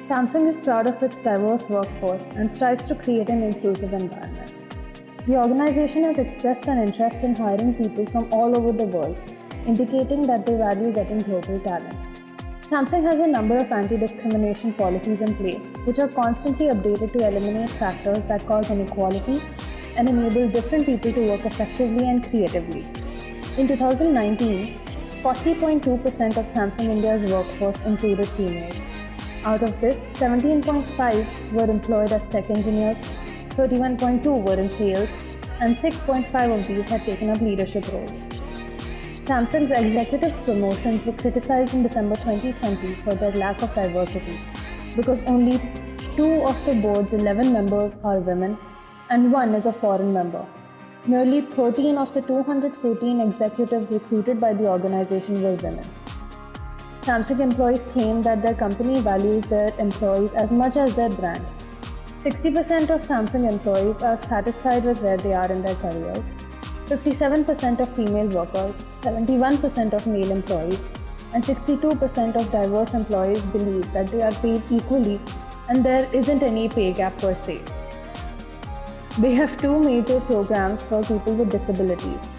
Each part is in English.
Samsung is proud of its diverse workforce and strives to create an inclusive environment. The organization has expressed an interest in hiring people from all over the world, indicating that they value getting global talent. Samsung has a number of anti-discrimination policies in place, which are constantly updated to eliminate factors that cause inequality and enable different people to work effectively and creatively. In 2019, 40.2% of Samsung India's workforce included females. Out of this, 17.5 were employed as tech engineers, 31.2 were in sales, and 6.5 of these had taken up leadership roles. Samsung's executive promotions were criticized in December 2020 for their lack of diversity, because only 2 of the board's 11 members are women and 1 is a foreign member. Nearly 13 of the 214 executives recruited by the organization were women. Samsung employees claim that their company values their employees as much as their brand. 60% of Samsung employees are satisfied with where they are in their careers. 57% of female workers, 71% of male employees, and 62% of diverse employees believe that they are paid equally and there isn't any pay gap per se. They have 2 major programs for people with disabilities.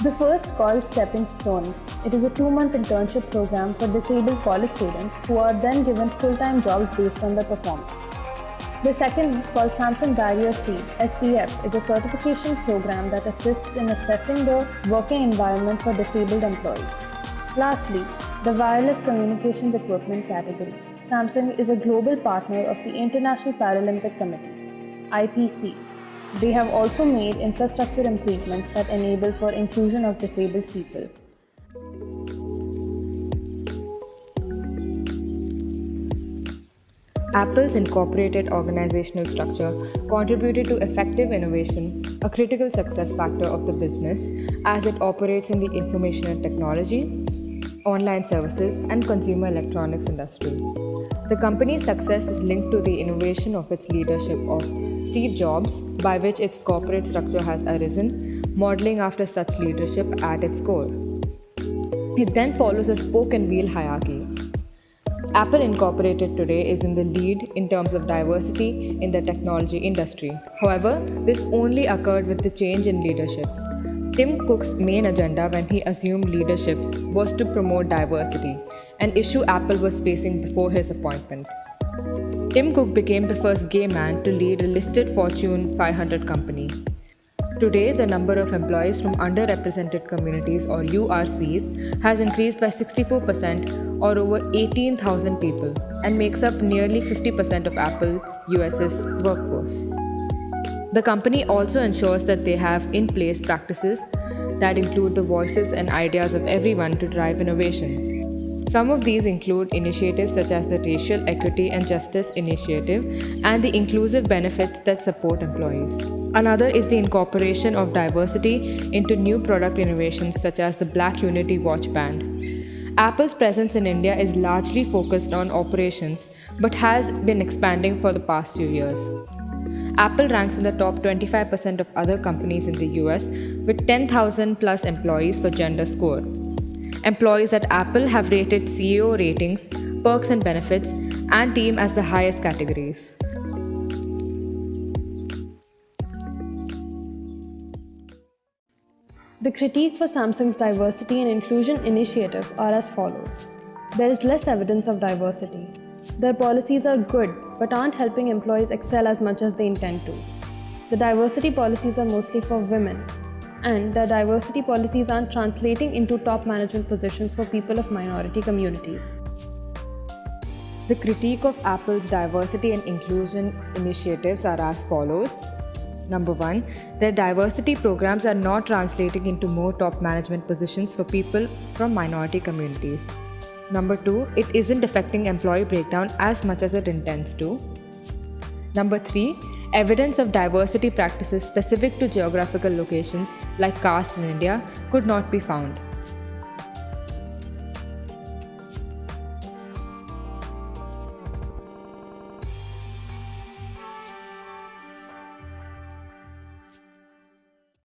The first, called Stepping Stone, it is a 2-month internship program for disabled college students who are then given full-time jobs based on their performance. The second, called Samsung Barrier Free (SBF), is a certification program that assists in assessing the working environment for disabled employees. Lastly, the wireless communications equipment category. Samsung is a global partner of the International Paralympic Committee (IPC). They have also made infrastructure improvements that enable for inclusion of disabled people. Apple's incorporated organizational structure contributed to effective innovation, a critical success factor of the business as it operates in the information and technology, online services, and consumer electronics industry. The company's success is linked to the innovation of its leadership of Steve Jobs, by which its corporate structure has arisen, modeling after such leadership at its core. It then follows a spoke and wheel hierarchy. Apple Incorporated today is in the lead in terms of diversity in the technology industry. However, this only occurred with the change in leadership. Tim Cook's main agenda when he assumed leadership was to promote diversity, an issue Apple was facing before his appointment. Tim Cook became the first gay man to lead a listed Fortune 500 company. Today, the number of employees from underrepresented communities or URCs has increased by 64% or over 18,000 people and makes up nearly 50% of Apple US's workforce. The company also ensures that they have in place practices that include the voices and ideas of everyone to drive innovation. Some of these include initiatives such as the Racial Equity and Justice Initiative and the inclusive benefits that support employees. Another is the incorporation of diversity into new product innovations such as the Black Unity watch band. Apple's presence in India is largely focused on operations but has been expanding for the past few years. Apple ranks in the top 25% of other companies in the US with 10,000 plus employees for gender score. Employees at Apple have rated CEO ratings, perks and benefits, and team as the highest categories. The critique for Samsung's diversity and inclusion initiative are as follows. There is less evidence of diversity. Their policies are good, but aren't helping employees excel as much as they intend to. The diversity policies are mostly for women, and their diversity policies aren't translating into top management positions for people of minority communities. The critique of Apple's diversity and inclusion initiatives are as follows. Number 1, their diversity programs are not translating into more top management positions for people from minority communities. Number 2, it isn't affecting employee breakdown as much as it intends to. Number 3, evidence of diversity practices specific to geographical locations like caste in India could not be found.